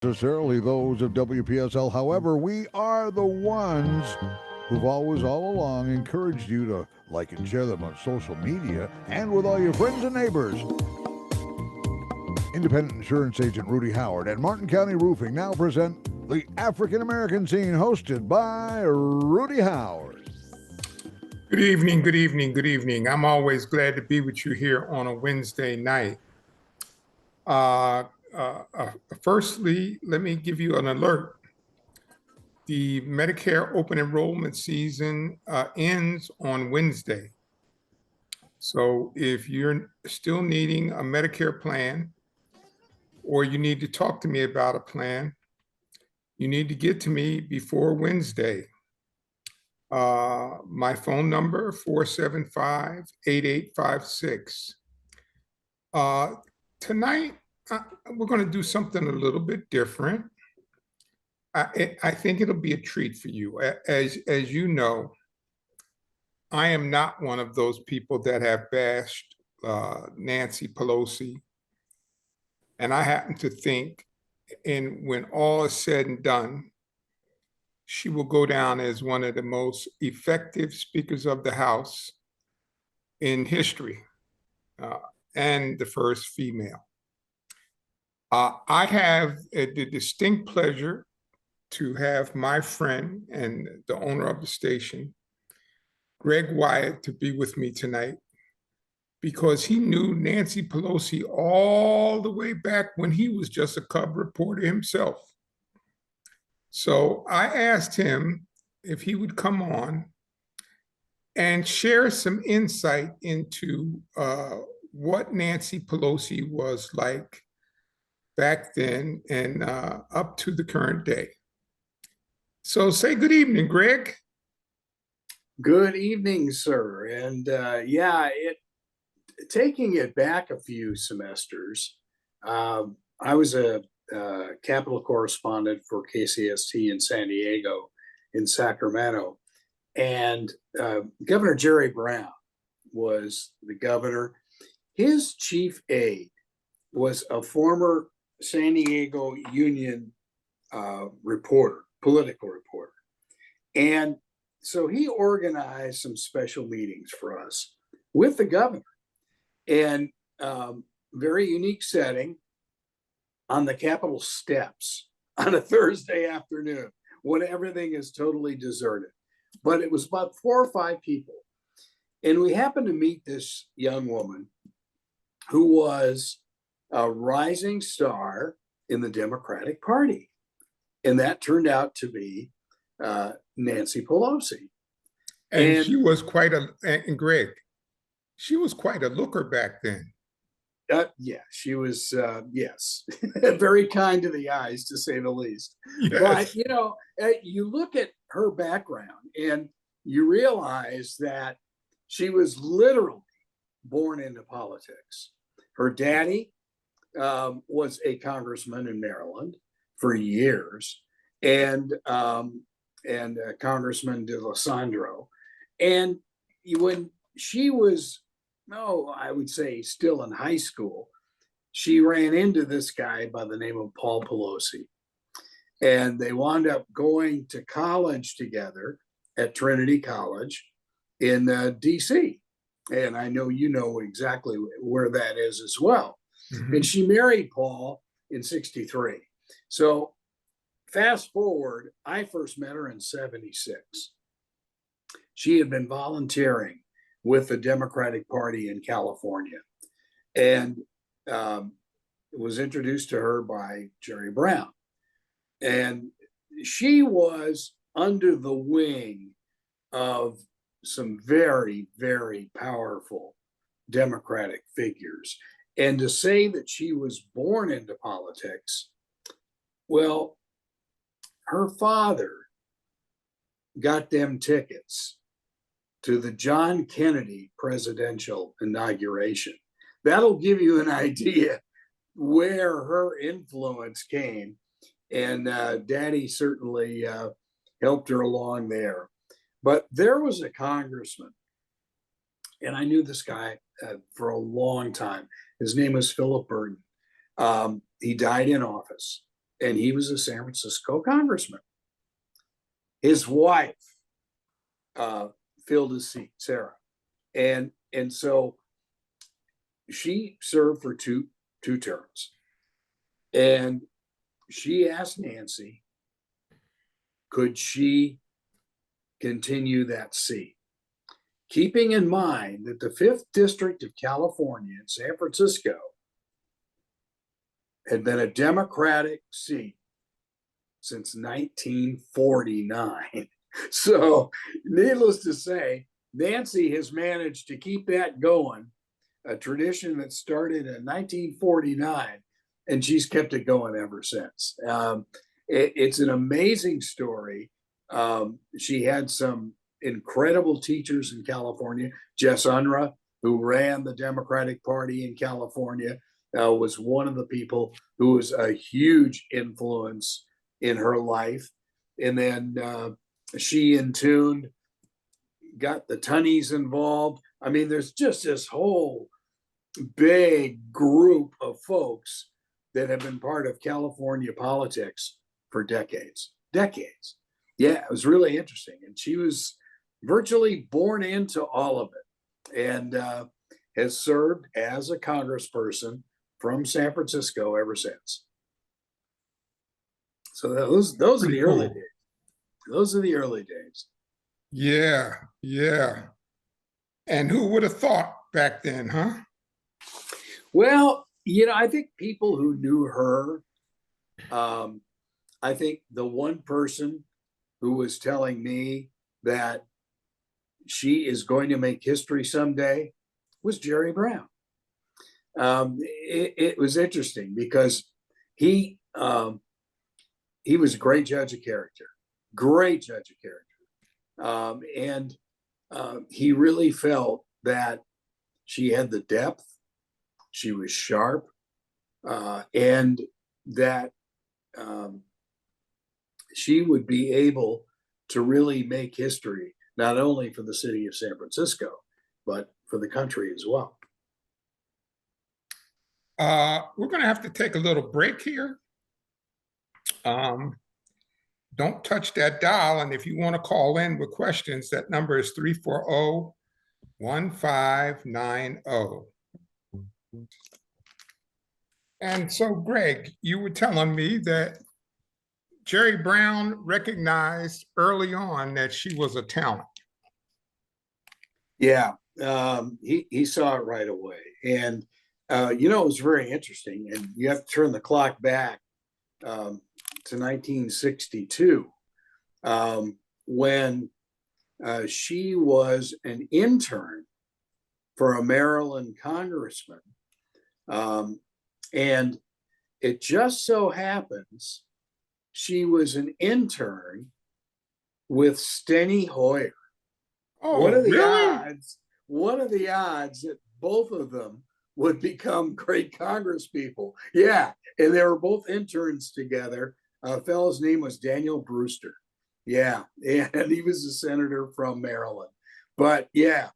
Necessarily those of WPSL. However, we are the ones who've always, all along, encouraged you to like and share them on social media and with all your friends and neighbors. Independent insurance agent Rudy Howard and Martin County Roofing now present the African American Scene, hosted by Rudy Howard. Good evening, good evening, good evening. I'm always glad to be with you here on a Wednesday night. Uh, Firstly, let me give you an alert. The Medicare open enrollment season ends on Wednesday. So if you're still needing a Medicare plan or you need to talk to me about a plan, you need to get to me before Wednesday. My phone number, 475-8856. Tonight, we're going to do something a little bit different. I think it'll be a treat for you. As you know, I am not one of those people that have bashed Nancy Pelosi. And I happen to think, and when all is said and done, she will go down as one of the most effective speakers of the House in history, and the first female. I have the distinct pleasure to have my friend and the owner of the station, Greg Wyatt, to be with me tonight, because he knew Nancy Pelosi all the way back when he was just a cub reporter himself. So I asked him if he would come on and share some insight into what Nancy Pelosi was like back then and up to the current day. So say good evening, Greg. Good evening, sir. And taking it back a few semesters, I was a Capitol correspondent for KCST in San Diego, in Sacramento. And Governor Jerry Brown was the governor. His chief aide was a former San Diego Union reporter, political reporter. And so he organized some special meetings for us with the governor, and very unique setting on the Capitol steps on a Thursday afternoon when everything is totally deserted. But it was about 4 or 5 people. And we happened to meet this young woman who was a rising star in the Democratic Party. And that turned out to be Nancy Pelosi. And she was quite and Greg, she was quite a looker back then. Yeah, she was, yes, very kind to the eyes, to say the least. Yes. But, you look at her background and you realize that she was literally born into politics. Her daddy was a congressman in Maryland for years, and Congressman DeLisandro. And when she was, I would say still in high school, she ran into this guy by the name of Paul Pelosi. And they wound up going to college together at Trinity College in DC. And I know you know exactly where that is as well. Mm-hmm. And she married Paul in 1963. So fast forward, I first met her in 1976. She had been volunteering with the Democratic Party in California, and was introduced to her by Jerry Brown. And she was under the wing of some very, very powerful Democratic figures. And to say that she was born into politics, well, her father got them tickets to the John Kennedy presidential inauguration. That'll give you an idea where her influence came. And Daddy certainly helped her along there. But there was a congressman, and I knew this guy for a long time. His name was Philip Burton. He died in office. and he was a San Francisco congressman. His wife filled his seat, Sarah, and so she served for two terms, and she asked Nancy, could she continue that seat, keeping in mind that the 5th District of California in San Francisco had been a Democratic seat since 1949. So, needless to say, Nancy has managed to keep that going, a tradition that started in 1949, and she's kept it going ever since. It's an amazing story. She had some incredible teachers in California. Jess Unruh, who ran the Democratic Party in California, was one of the people who was a huge influence in her life. And then she and Tune got the Tunnies involved. I mean, there's just this whole big group of folks that have been part of California politics for decades. Yeah, it was really interesting. And she was virtually born into all of it, and has served as a congressperson from San Francisco ever since. So those are the early days. Those are the early days. Yeah. And who would have thought back then, huh? Well, I think people who knew her, I think the one person who was telling me that she is going to make history someday was Jerry Brown. It was interesting because he was a great judge of character, and he really felt that she had the depth, she was sharp, and that she would be able to really make history, not only for the city of San Francisco, but for the country as well. We're going to have to take a little break here. Don't touch that dial. And if you want to call in with questions, that number is 340-1590. And so, Greg, you were telling me that Jerry Brown recognized early on that she was a talent. Yeah, he saw it right away. And, it was very interesting. And you have to turn the clock back to 1962, when she was an intern for a Maryland congressman. And it just so happens she was an intern with Steny Hoyer. Oh, What are the really? odds? What are the odds that both of them would become great congresspeople? Yeah, and they were both interns together. A fellow's name was Daniel Brewster. Yeah, and he was a senator from Maryland. But yeah,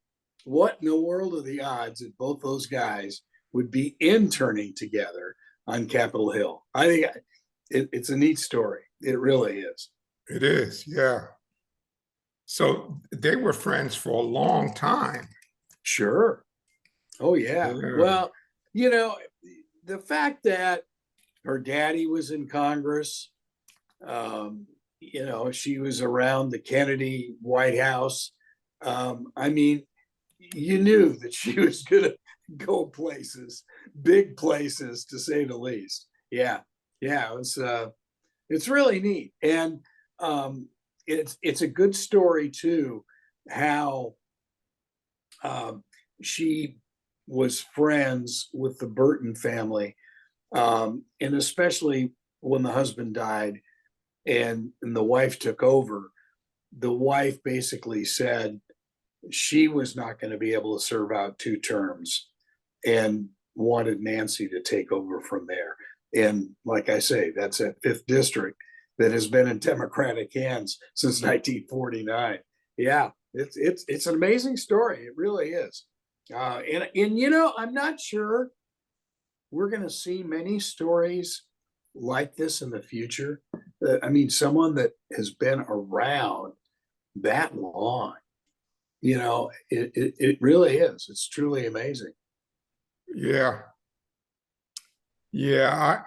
what in the world are the odds that both those guys would be interning together on Capitol Hill? I think it's a neat story. It really is. It is, yeah. So they were friends for a long time. Sure. Oh, yeah. Well, the fact that her daddy was in Congress, she was around the Kennedy White House. I mean, you knew that she was going to go places, big places, to say the least. Yeah. It's really neat. And it's a good story too, how she was friends with the Burton family, and especially when the husband died and the wife took over. The wife basically said she was not going to be able to serve out 2 terms and wanted Nancy to take over from there. And like I say, that's that 5th district that has been in Democratic hands since 1949. Yeah, it's an amazing story. It really is. And I'm not sure we're going to see many stories like this in the future. I mean, someone that has been around that long, it really is. It's truly amazing. Yeah. Yeah,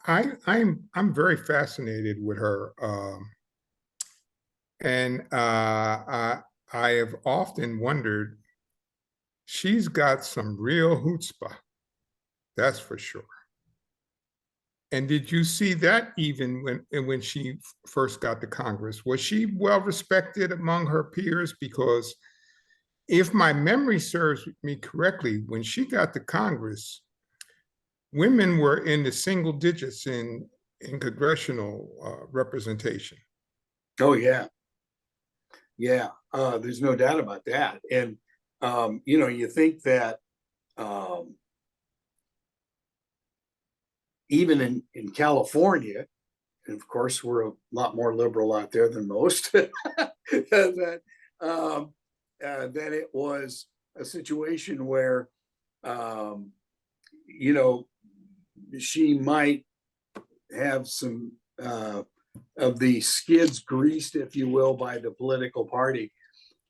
I'm very fascinated with her. And I have often wondered, she's got some real chutzpah, that's for sure. And did you see that even when she first got to Congress? Was she well respected among her peers? Because if my memory serves me correctly, when she got to Congress, women were in the single digits in congressional representation. Oh yeah, yeah. There's no doubt about that. And you think that even in California, and of course we're a lot more liberal out there than most, that it was a situation where um, you know she might have some of the skids greased, if you will, by the political party.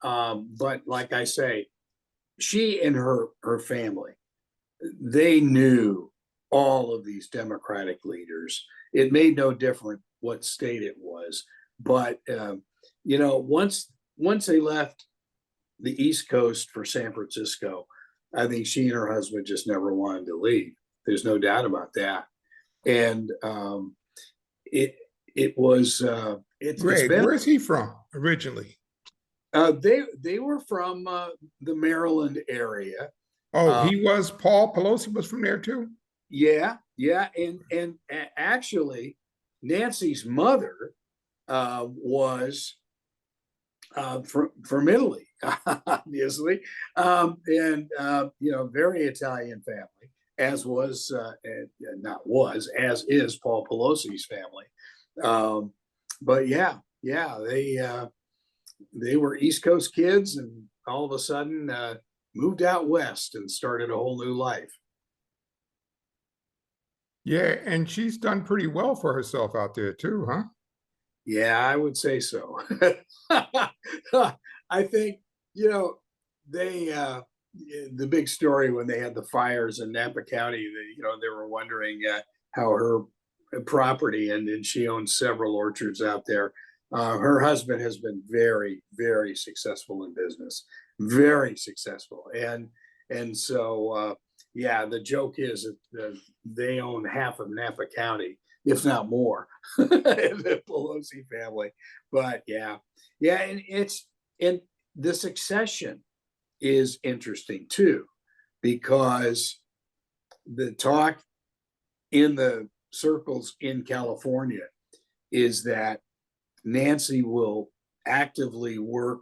But like I say, she and her family, they knew all of these Democratic leaders. It made no difference what state it was. But once they left the East Coast for San Francisco, I think she and her husband just never wanted to leave. There's no doubt about that. And it it was it's Greg, been where's he from originally? they were from the Maryland area. Oh, Uh, Paul Pelosi was from there too? yeah, yeah, and actually, Nancy's mother was from Italy, obviously, and very Italian family, as was not was as is Paul Pelosi's family. Um, but yeah, they were East Coast kids, and all of a sudden moved out west and started a whole new life. Yeah, and she's done pretty well for herself out there too, huh? Yeah, I would say so. I think, they the big story when they had the fires in Napa County, they were wondering how her property, and she owns several orchards out there. Her husband has been very, very successful in business, very successful, and so yeah, the joke is that they own half of Napa County, if not more, the Pelosi family. But yeah, and the succession is interesting too, because the talk in the circles in California is that Nancy will actively work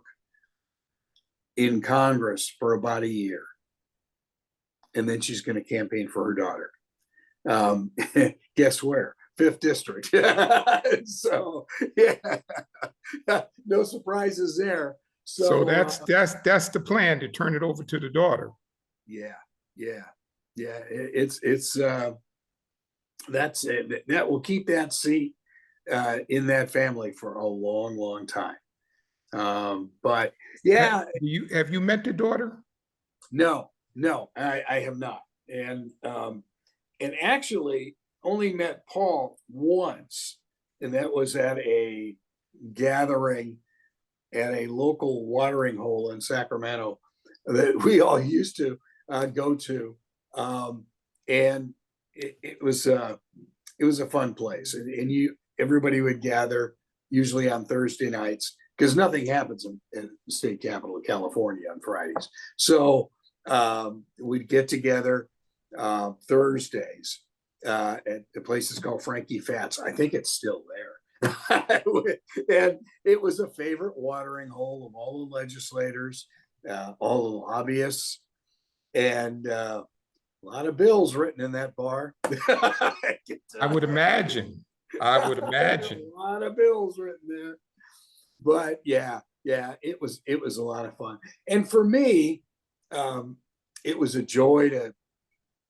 in Congress for about a year, and then she's going to campaign for her daughter. Guess where? Fifth district. So yeah, no surprises there. So So that's the plan, to turn it over to the daughter. yeah, yeah, yeah. It's that's it. That will keep that seat in that family for a long, long time. But yeah, Have you met the daughter? no, I have not, and actually only met Paul once, and that was at a gathering at a local watering hole in Sacramento that we all used to go to, and it was a fun place, and everybody would gather usually on Thursday nights because nothing happens in the state capital of California on Fridays. So we'd get together Thursdays at the place is called Frankie Fat's. I think it's still there. And it was a favorite watering hole of all the legislators, all the lobbyists, and a lot of bills written in that bar. I would imagine. I would imagine. A lot of bills written there. But yeah, it was a lot of fun. And for me, it was a joy to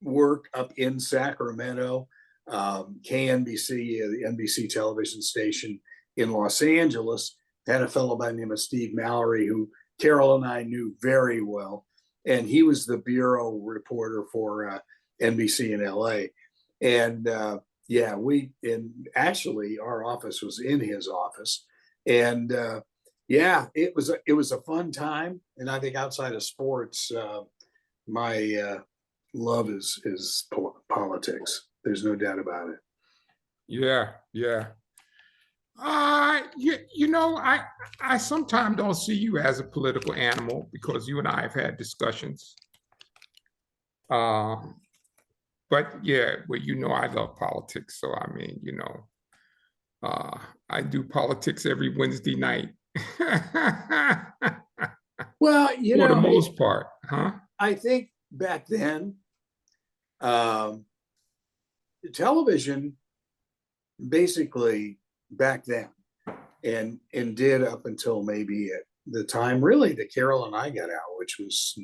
work up in Sacramento. KNBC, the NBC television station in Los Angeles, had a fellow by the name of Steve Mallory, who Carol and I knew very well. And he was the bureau reporter for NBC in LA. And yeah, actually our office was in his office. And yeah, it was a fun time. And I think outside of sports, my love is politics. There's no doubt about it. Yeah, yeah. I sometimes don't see you as a political animal because you and I have had discussions. But yeah, well, I love politics. So I mean, I do politics every Wednesday night. Well, for the most part, huh? I think back then, television basically back then and did up until maybe at the time really that Carol and I got out, which was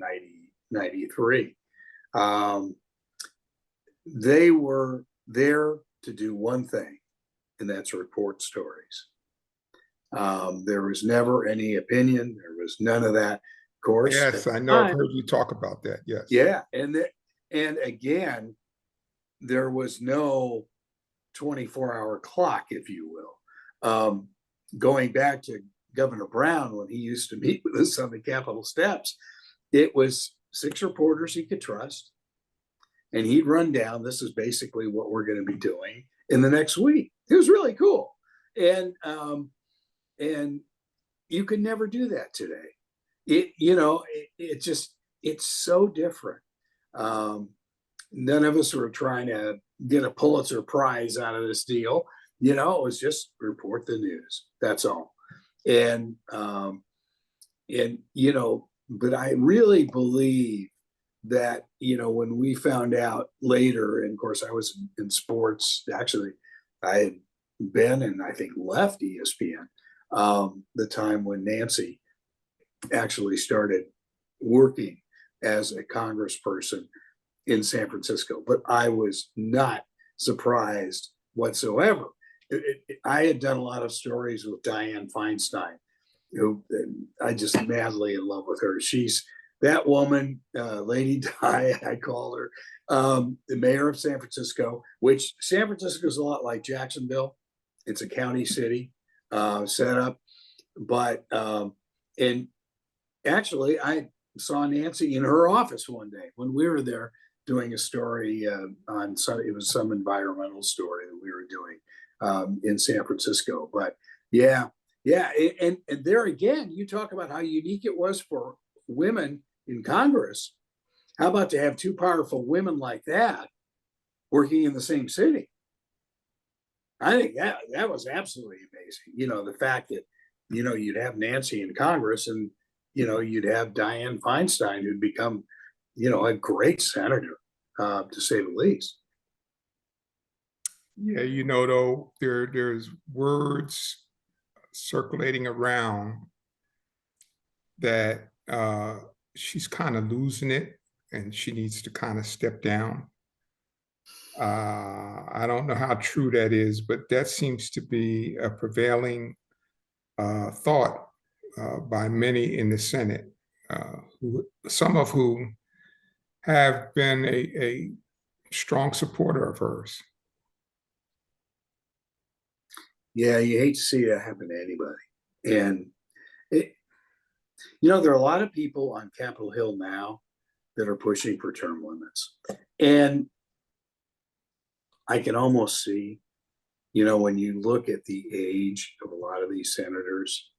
93. They were there to do one thing, and that's report stories. There was never any opinion. There was none of that. Of course. Yes, I know. I've heard you talk about that. Yes. Yeah, and again, there was no 24-hour clock, if you will. Going back to Governor Brown, when he used to meet with us on the Capitol steps, it was 6 reporters he could trust. And he'd run down, this is basically what we're going to be doing in the next week. It was really cool. And you could never do that today. It's so different. None of us were trying to get a Pulitzer Prize out of this deal. It was just report the news. That's all. And but I really believe that, when we found out later, and of course I was in sports, actually, I had been and I think left ESPN the time when Nancy actually started working as a congressperson in San Francisco, but I was not surprised whatsoever. I had done a lot of stories with Dianne Feinstein, who I just madly in love with her. She's that woman, Lady Di, I call her, the mayor of San Francisco, which San Francisco is a lot like Jacksonville. It's a county city set up, but and actually I saw Nancy in her office one day when we were there doing a story on some, it was some environmental story that we were doing in San Francisco. But yeah, and there again, you talk about how unique it was for women in Congress. How about to have 2 powerful women like that working in the same city? I think that was absolutely amazing. The fact that, you'd have Nancy in Congress and, you'd have Dianne Feinstein who'd become, a great senator, to say the least. Yeah, though, there's words circulating around that she's kind of losing it and she needs to kind of step down. I don't know how true that is, but that seems to be a prevailing thought by many in the Senate, some of whom have been a strong supporter of hers. Yeah, you hate to see that happen to anybody. And, there are a lot of people on Capitol Hill now that are pushing for term limits. And I can almost see, when you look at the age of a lot of these senators,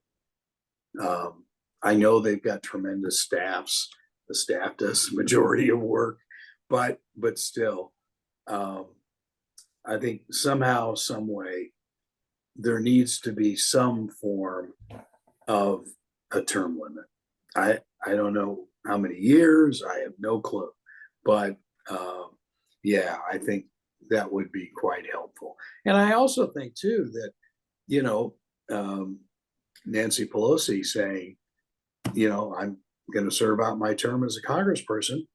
I know they've got tremendous staffs. The staff does the majority of work, but still, I think somehow, some way, there needs to be some form of a term limit. I don't know how many years, I have no clue, but yeah, I think that would be quite helpful. And I also think too that, Nancy Pelosi saying, I'm going to serve out my term as a congressperson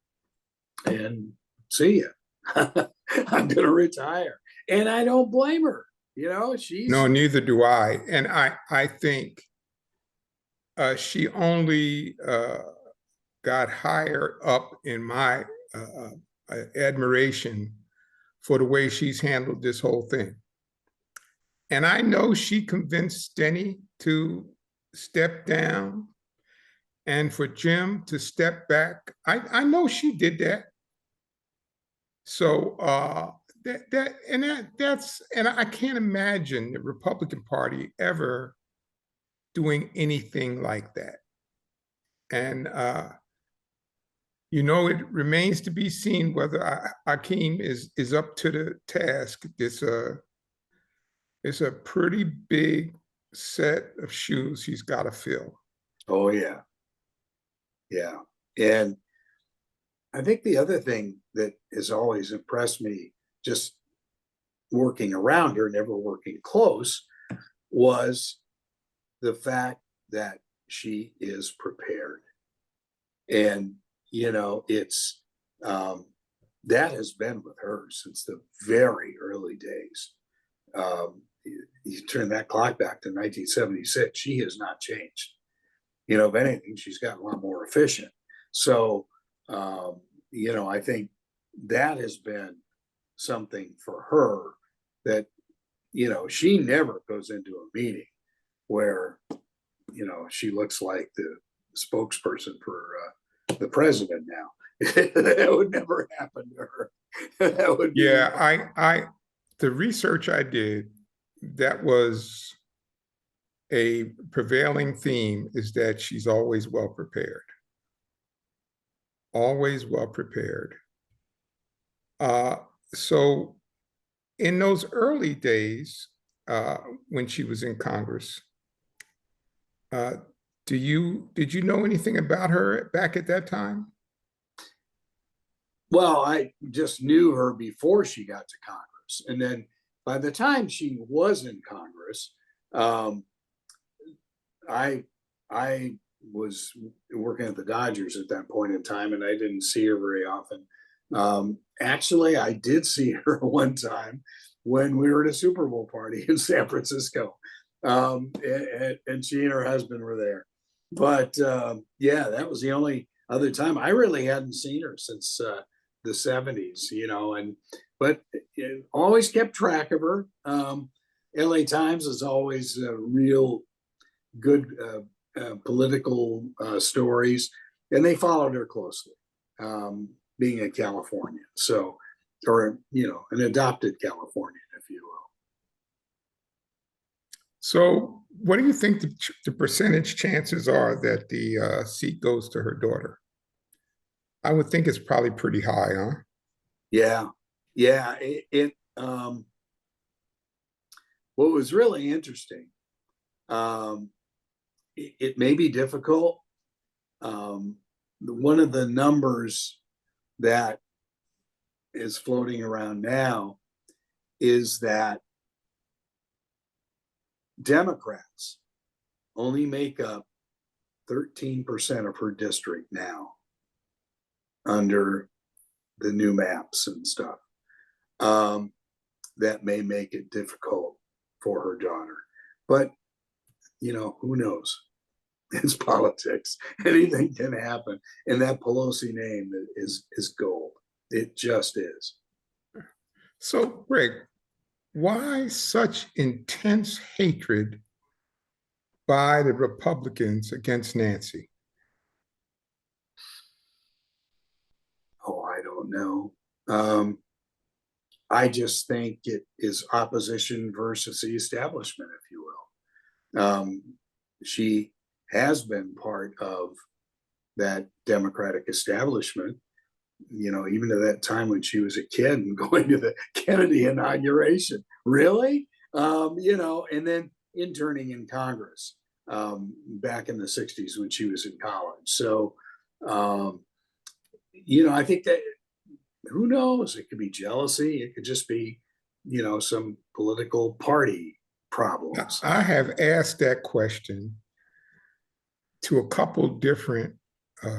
and see ya. I'm going to retire. And I don't blame her. She's No, neither do I. And I think she only got higher up in my admiration for the way she's handled this whole thing. And I know she convinced Steny to step down and for Jim to step back. I know she did that. So and I can't imagine the Republican Party ever doing anything like that. And it remains to be seen whether Akeem is up to the task. It's a pretty big set of shoes he's got to fill. Oh, yeah. Yeah. And I think the other thing that has always impressed me, just working around her, never working close, was the fact that she is prepared. And, it's that has been with her since the very early days. You turn that clock back to 1976, she has not changed. If anything, she's gotten a lot more efficient. So, I think that has been something for her that, she never goes into a meeting where, she looks like the spokesperson for the president now. That would never happen to her. That would be the research I did, that was a prevailing theme, is that she's always well prepared. Always well prepared. So in those early days, when she was in Congress, did you know anything about her back at that time? Well, I just knew her before she got to Congress. And then by the time she was in Congress, I was working at the Dodgers at that point in time, and I didn't see her very often. Actually, I did see her one time when we were at a Super Bowl party in San Francisco, and she and her husband were there. But that was the only other time. I really hadn't seen her since the 70s, but always kept track of her. LA Times is always real good political stories, and they followed her closely, being a Californian, or an adopted Californian, if you will. So what do you think the percentage chances are that the seat goes to her daughter? I would think it's probably pretty high, huh? Yeah. What was really interesting, it may be difficult. One of the numbers that is floating around now is that Democrats only make up 13% of her district now under the new maps and stuff. That may make it difficult for her daughter. But, who knows? It's politics. Anything can happen. And that Pelosi name is gold. It just is. So, Greg, why such intense hatred by the Republicans against Nancy? Oh, I don't know. I just think it is opposition versus the establishment, if you will. She has been part of that Democratic establishment, even to that time when she was a kid and going to the Kennedy inauguration. Really? And then interning in Congress back in the 60s when she was in college. So, I think that, who knows? It could be jealousy. It could just be, some political party problems. I have asked that question to a couple different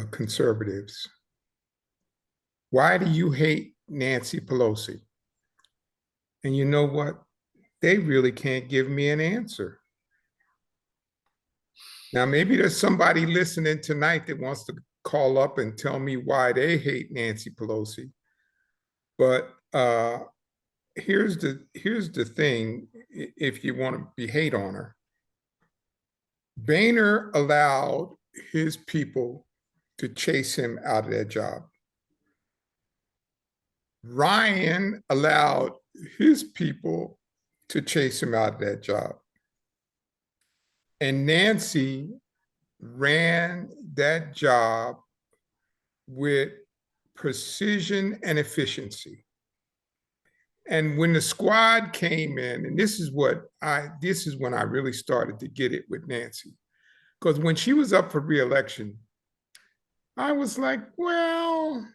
conservatives. Why do you hate Nancy Pelosi? And you know what? They really can't give me an answer. Now, maybe there's somebody listening tonight that wants to call up and tell me why they hate Nancy Pelosi. But here's the thing, if you want to be hate on her. Boehner allowed his people to chase him out of that job. Ryan allowed his people to chase him out of that job. And Nancy ran that job with precision and efficiency. And when the squad came in, and this is when I really started to get it with Nancy. Because when she was up for re-election, I was like, well,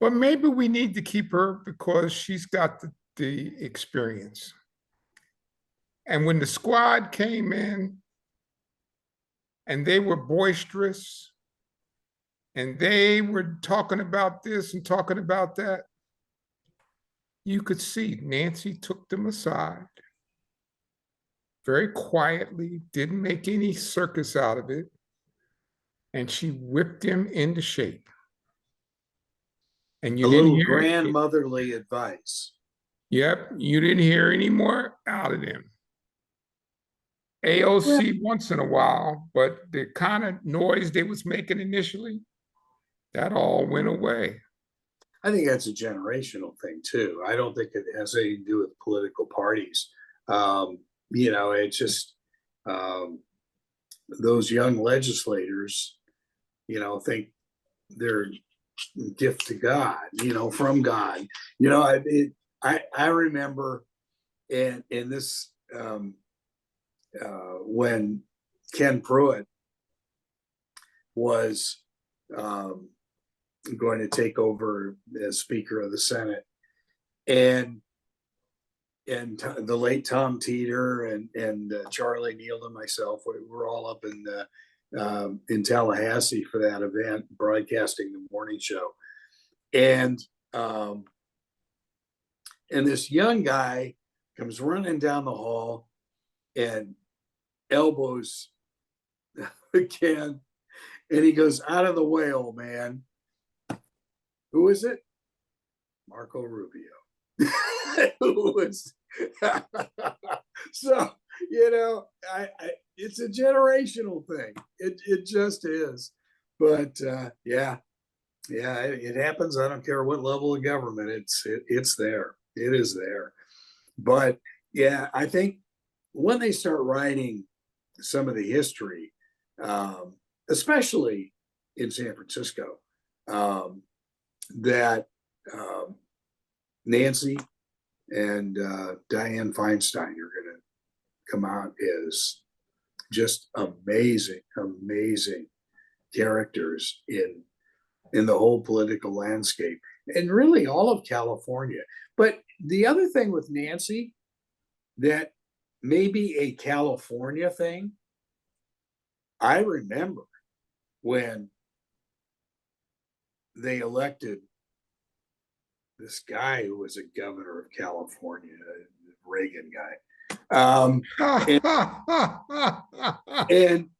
but maybe we need to keep her because she's got the experience. And when the squad came in and they were boisterous and they were talking about this and talking about that, you could see Nancy took them aside very quietly, didn't make any circus out of it, and she whipped him into shape. And you A didn't little hear grandmotherly advice. Yep, you didn't hear any more out of them. AOC once in a while, but the kind of noise they was making initially, that all went away. I think that's a generational thing too. I don't think it has anything to do with political parties. It's just those young legislators, think they're gift to God, from God. I remember in this when Ken Pruitt was going to take over as Speaker of the Senate, and the late Tom Teeter and Charlie Neal and myself, we were all up in Tallahassee for that event, broadcasting the morning show, and this young guy comes running down the hall and elbows Ken, and he goes, "Out of the way, old man." Who is it? Marco Rubio. Who was so it's a generational thing. It just is. But it happens. I don't care what level of government. It's there. It is there. But yeah, I think when they start writing some of the history, especially in San Francisco, that Nancy and Dianne Feinstein are going to come out as just amazing characters in the whole political landscape, and really all of California. But the other thing with Nancy that may be a California thing, I remember when they elected this guy who was a governor of California, Reagan guy. And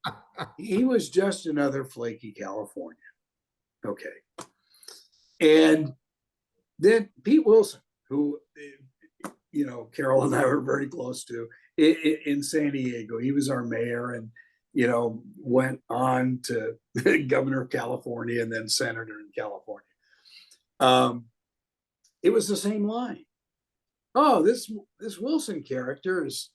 he was just another flaky Californian. Okay. And then Pete Wilson, who, Carol and I were very close to in San Diego. He was our mayor and, went on to governor of California and then senator in California. It was the same line. Oh, this Wilson character is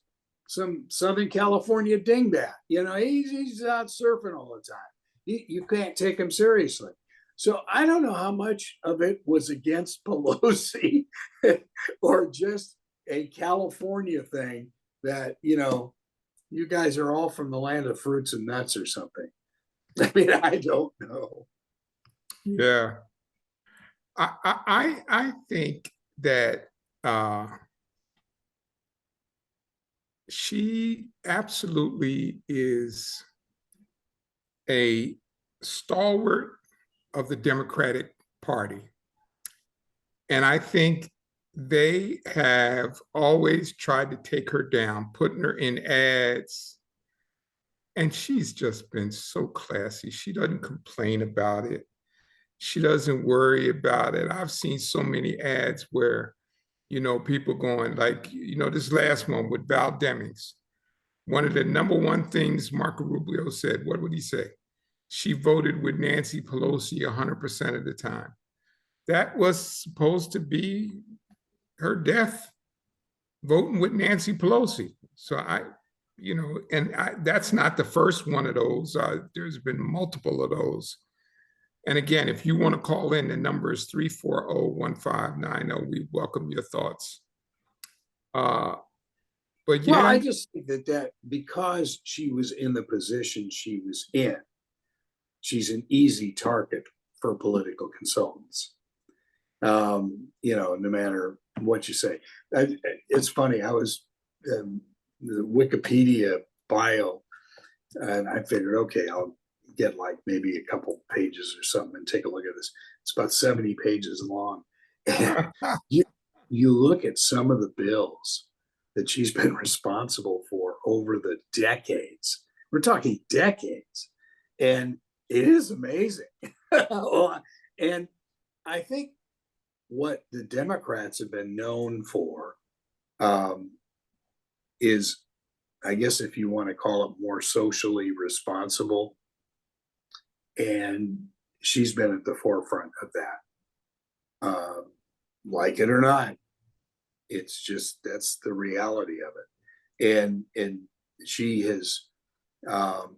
some Southern California dingbat. He's out surfing all the time. You can't take him seriously. So I don't know how much of it was against Pelosi or just a California thing that, you guys are all from the land of fruits and nuts or something. I mean, I don't know. Yeah. I think that she absolutely is a stalwart of the Democratic Party. And I think they have always tried to take her down, putting her in ads. And she's just been so classy. She doesn't complain about it. She doesn't worry about it. I've seen so many ads where, people going like, this last one with Val Demings. One of the number one things Marco Rubio said, what would he say? She voted with Nancy Pelosi 100% of the time. That was supposed to be her death, voting with Nancy Pelosi. So that's not the first one of those. There's been multiple of those. And again, if you want to call in, the number is 340-1590. We welcome your thoughts. But yeah. Well, I just think that because she was in the position she was in, she's an easy target for political consultants. No matter what you say. It's funny, I was the Wikipedia bio, and I figured, okay, I'll get like maybe a couple pages or something and take a look at this. It's about 70 pages long. And you look at some of the bills that she's been responsible for over the decades. We're talking decades. And it is amazing. And I think what the Democrats have been known for is, I guess if you want to call it, more socially responsible. And she's been at the forefront of that. Like it or not, it's just, that's the reality of it. And she has, I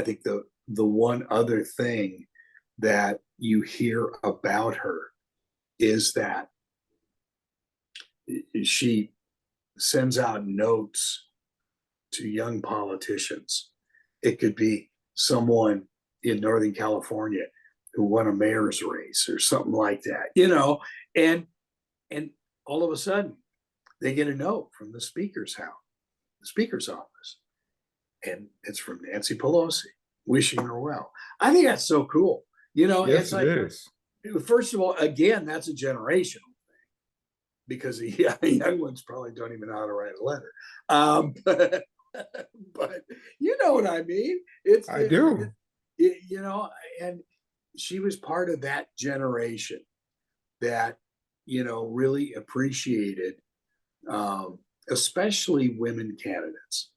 think the one other thing that you hear about her is that she sends out notes to young politicians. It could be someone in Northern California who won a mayor's race or something like that, and all of a sudden they get a note from the speaker's office, and it's from Nancy Pelosi wishing her well. I think that's so cool. Yes, it's like, it is. First of all, again, that's a generational thing, because the young ones probably don't even know how to write a letter. But you know what I mean? I do. And she was part of that generation that, really appreciated, especially women candidates.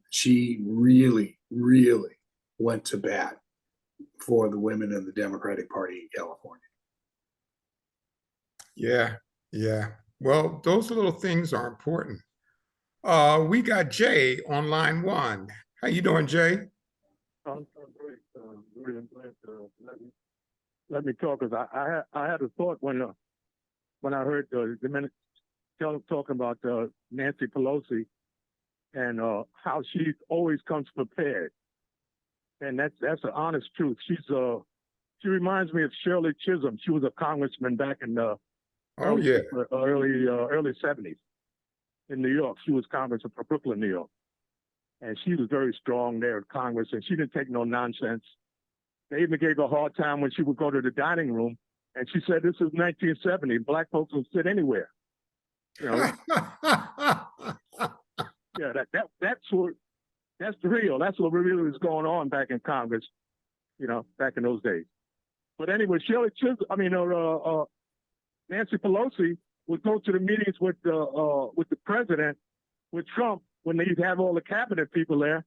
She really, really went to bat for the women in the Democratic Party in California. Yeah. Well, those little things are important. We got Jay on line one. How you doing, Jay? I'm great. Really glad to let me talk, because I had a thought when I heard the men talking about Nancy Pelosi and how she always comes prepared, and that's the honest truth. She reminds me of Shirley Chisholm. She was a congressman back in the early 70s in New York. She was congressman for Brooklyn, New York. And she was very strong there in Congress, and she didn't take no nonsense. They even gave her a hard time when she would go to the dining room, and she said, "This is 1970. Black folks will sit anywhere." Yeah, that's real. That's what really was going on back in Congress, back in those days. But anyway, Nancy Pelosi would go to the meetings with the president, with Trump, when they'd have all the cabinet people there,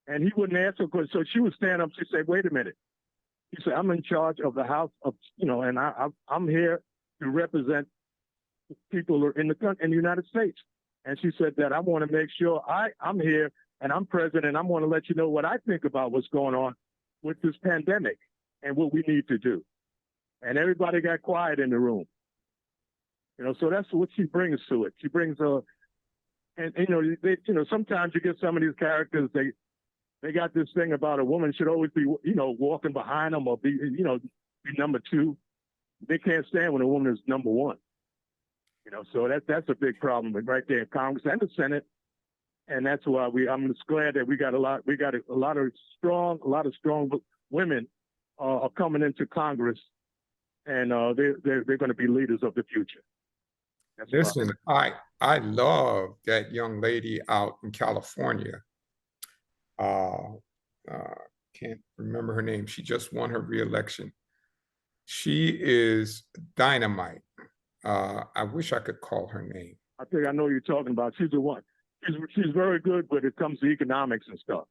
and he wouldn't answer. So she would stand up. She'd say, "Wait a minute." He said, "I'm in charge of the House of, and I'm here to represent people in the United States." And she said that I want to make sure I'm here and I'm president. I want to let you know what I think about what's going on with this pandemic and what we need to do. And everybody got quiet in the room. So that's what she brings to it. She brings sometimes you get some of these characters, they got this thing about a woman should always be, walking behind them or be number two. They can't stand when a woman is number one. So that's a big problem right there in Congress and the Senate. And that's why I'm just glad that we got a lot of strong women are coming into Congress, and they're going to be leaders of the future. That's Listen, fine. I love that young lady out in California. Uh, can't remember her name. She just won her reelection. She is dynamite. I wish I could call her name. I think I know who you're talking about. She's the one. She's very good when it comes to economics and stuff.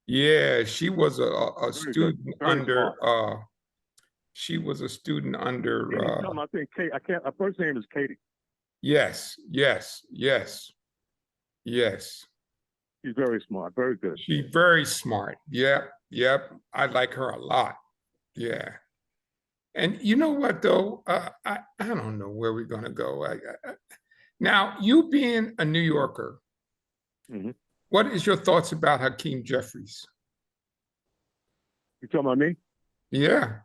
Yeah, she was a Very good. student Very under smart. she was a student under Katie something, I think Kate. I can't. Her first name is Katie. yes. She's very smart. Very good. She's very smart. Yep. I like her a lot. Yeah. And you know what though? I don't know where we're gonna go. Now, you being a New Yorker, Mm-hmm. what is your thoughts about Hakeem Jeffries? You talking about me? Yeah.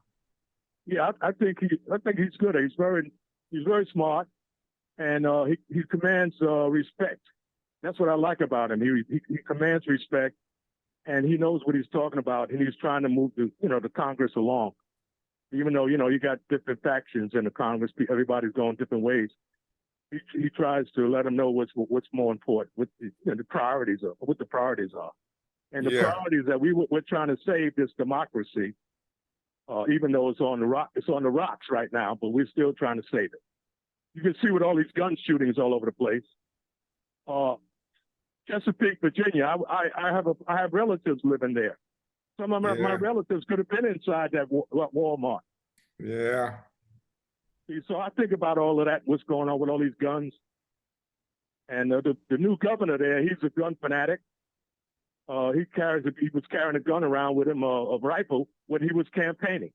Yeah, I think he's good. He's very smart, and he commands respect. That's what I like about him. He commands respect, and he knows what he's talking about, and he's trying to move the Congress along. Even though you got different factions in the Congress, everybody's going different ways. He tries to let them know what's more important, what the priorities are, what the priorities are, and the priorities that we're trying to save this democracy. Even though it's on the rocks right now, but we're still trying to save it. You can see with all these gun shootings all over the place. Chesapeake, Virginia. I have relatives living there. Some of my relatives could have been inside that Walmart. Yeah. So I think about all of that, what's going on with all these guns. And the new governor there, he's a gun fanatic. He was carrying a gun around with him, a rifle, when he was campaigning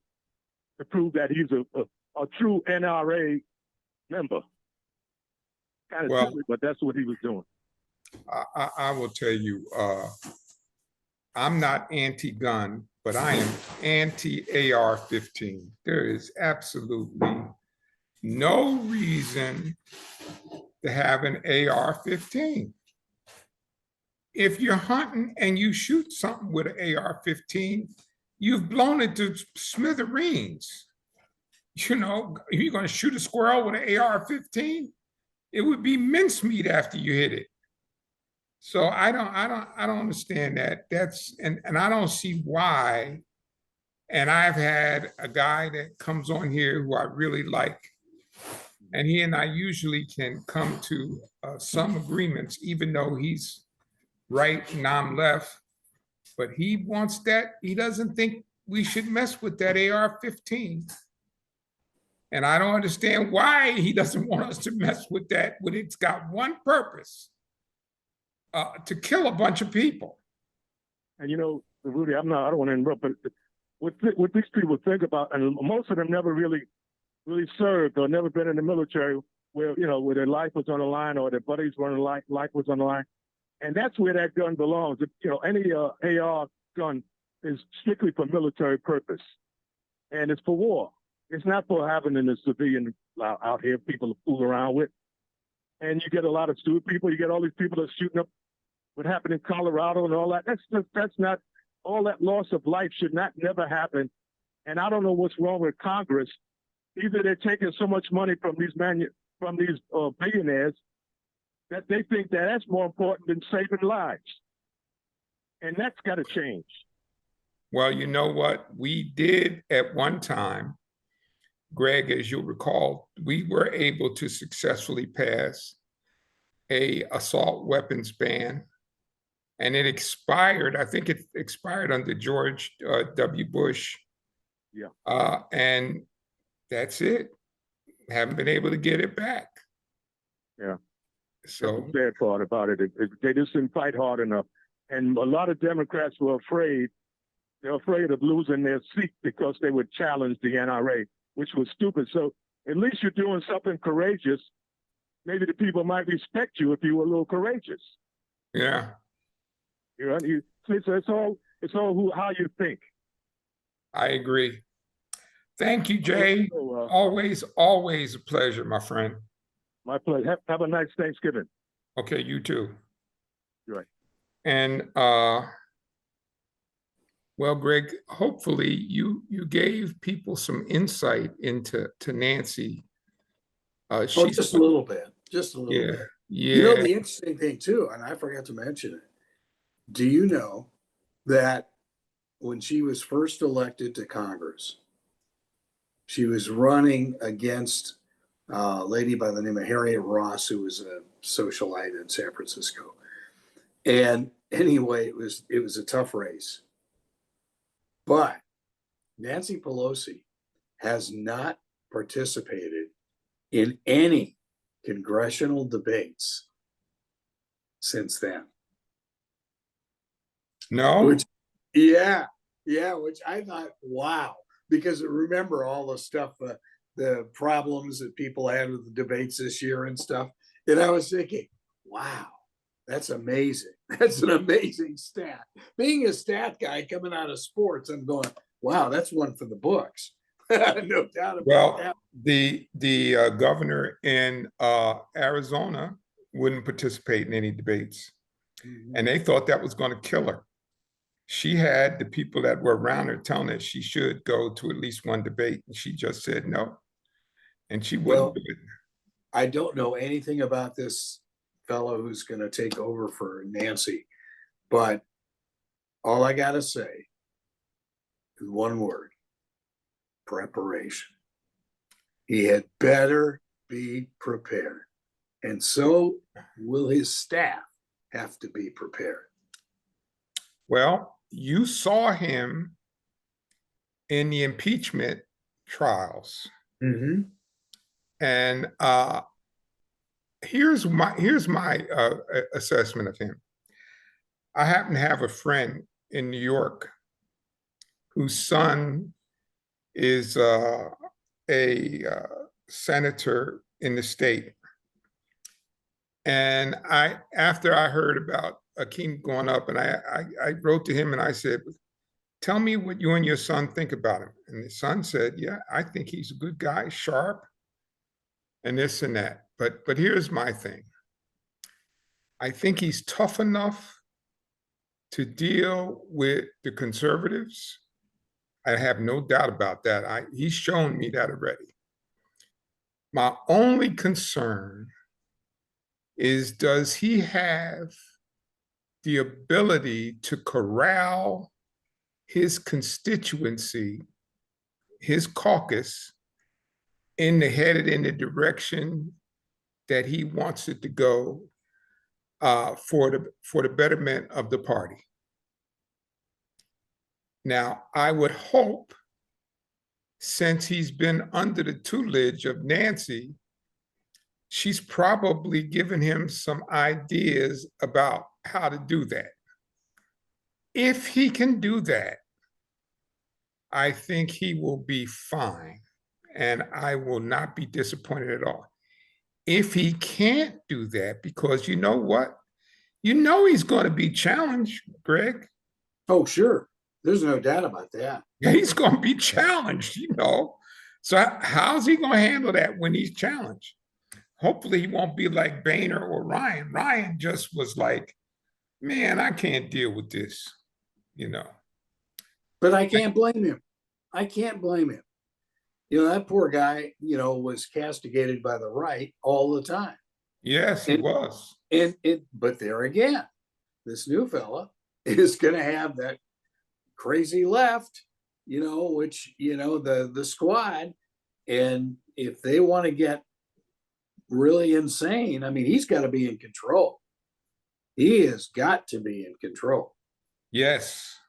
to prove that he's a true NRA member. Kind of silly, but that's what he was doing. I will tell you, I'm not anti-gun, but I am anti-AR-15. There is absolutely no reason to have an AR-15. If you're hunting and you shoot something with an AR-15, you've blown it to smithereens. If you're going to shoot a squirrel with an AR-15, it would be mincemeat after you hit it. So I don't understand that. And I don't see why. And I've had a guy that comes on here who I really like, and he and I usually can come to some agreements, even though he's right and I'm left. But he wants that. He doesn't think we should mess with that AR-15. And I don't understand why he doesn't want us to mess with that when it's got one purpose, to kill a bunch of people. And Rudy, I don't want to interrupt, but what these people think about, and most of them never really served or never been in the military where their life was on the line or their buddies were on the life was on the line. And that's where that gun belongs. Any AR gun is strictly for military purpose, and it's for war. It's not for having in the civilian out here people to fool around with. And you get a lot of stupid people. You get all these people that are shooting up what happened in Colorado and all that. That's not all that loss of life should never happen. And I don't know what's wrong with Congress. Either they're taking so much money from these billionaires that they think that that's more important than saving lives. And that's got to change. Well, you know what? We did at one time, Greg, as you'll recall, we were able to successfully pass a assault weapons ban, and it expired. I think it expired under George W. Bush. Yeah. And that's it. Haven't been able to get it back. Yeah. So that's the sad part about it. They just didn't fight hard enough. And a lot of Democrats were afraid. They're afraid of losing their seat because they would challenge the NRA, which was stupid. So at least you're doing something courageous. Maybe the people might respect you if you were a little courageous. Yeah. It's all how you think. I agree. Thank you, Jay. Always a pleasure, my friend. My pleasure. Have a nice Thanksgiving. Okay, you too. Right. And well, Greg, hopefully you gave people some insight into Nancy. Just a little bit. just a little Yeah. bit. You know, Yeah. the interesting thing too, and I forgot to mention it. Do you know that when she was first elected to Congress, she was running against a lady by the name of Harriet Ross, who was a socialite in San Francisco. And anyway, it was a tough race. But Nancy Pelosi has not participated in any congressional debates since then. No. Which, yeah, which I thought, wow, because remember all the stuff, the problems that people had with the debates this year and stuff. And I was thinking, wow, that's amazing. That's an amazing stat. Being a stat guy coming out of sports, I'm going, wow, that's one for the books. No doubt about Well, that. the governor in Arizona wouldn't participate in any debates, and they thought that was going to kill her. She had the people that were around her telling her she should go to at least one debate, and she just said no, and she wouldn't do it. I don't know anything about this fellow who's going to take over for Nancy, but all I got to say is one word: preparation. He had better be prepared, and so will his staff have to be prepared. Well, you saw him in the impeachment trials, and here's my assessment of him. I happen to have a friend in New York whose son is a senator in the state. And after I heard about Akeem going up, and I wrote to him and I said, tell me what you and your son think about him. And the son said, yeah, I think he's a good guy, sharp, and this and that. But here's my thing. I think he's tough enough to deal with the conservatives. I have no doubt about that. He's shown me that already. My only concern is, does he have the ability to corral his constituency, his caucus, headed in the direction that he wants it to go for the betterment of the party? Now, I would hope, since he's been under the tutelage of Nancy, she's probably given him some ideas about how to do that. If he can do that, I think he will be fine, and I will not be disappointed at all. If he can't do that, because you know what? You know he's going to be challenged, Greg. Oh, sure. There's no doubt about that. He's going to be challenged, you know. So how's he going to handle that when he's challenged? Hopefully he won't be like Boehner or Ryan. Ryan just was like, man, I can't deal with this, you know. But I can't blame him. I can't blame him. You know, that poor guy, you know, was castigated by the right all the time. Yes, he was. But there again, this new fella is going to have that crazy left, you know, which, you know, the squad. And if they want to get really insane, I mean, he's got to be in control. He has got to be in control. Yes.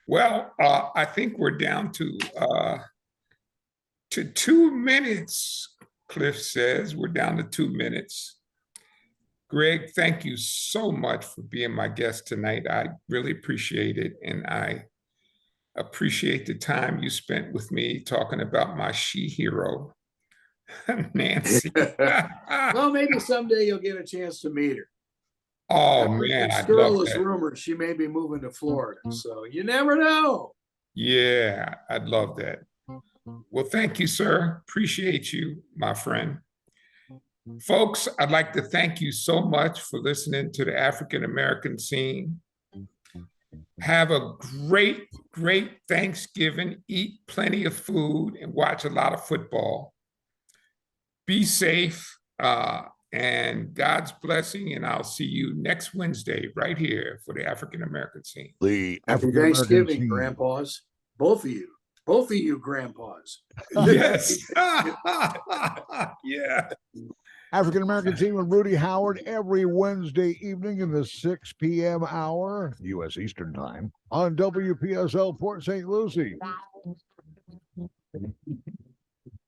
Well, I think we're down to 2 minutes. Cliff says we're down to 2 minutes. Greg, thank you so much for being my guest tonight. I really appreciate it, and I appreciate the time you spent with me talking about my she-hero, Nancy. Well, maybe someday you'll get a chance to meet her. Oh, man, I'd love scurrilous that. rumors she may be moving to Florida, so you never know. Yeah, I'd love that. Well, thank you, sir. Appreciate you, my friend. Folks, I'd like to thank you so much for listening to the African American Scene. Have a great, great Thanksgiving. Eat plenty of food and watch a lot of football. Be safe, and God's blessing. And I'll see you next Wednesday right here for the African American scene. The Happy African American Thanksgiving, scene. grandpas. Both of you grandpas. Yes. Yeah. African American Scene with Rudy Howard every Wednesday evening in the 6 p.m. hour, U.S. Eastern Time, on WPSL Port St. Lucie.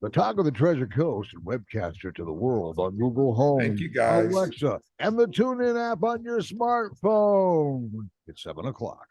The talk of the Treasure Coast and webcaster to the world on Google Home, Thank you, guys. Alexa, and the TuneIn app on your smartphone. It's 7 o'clock.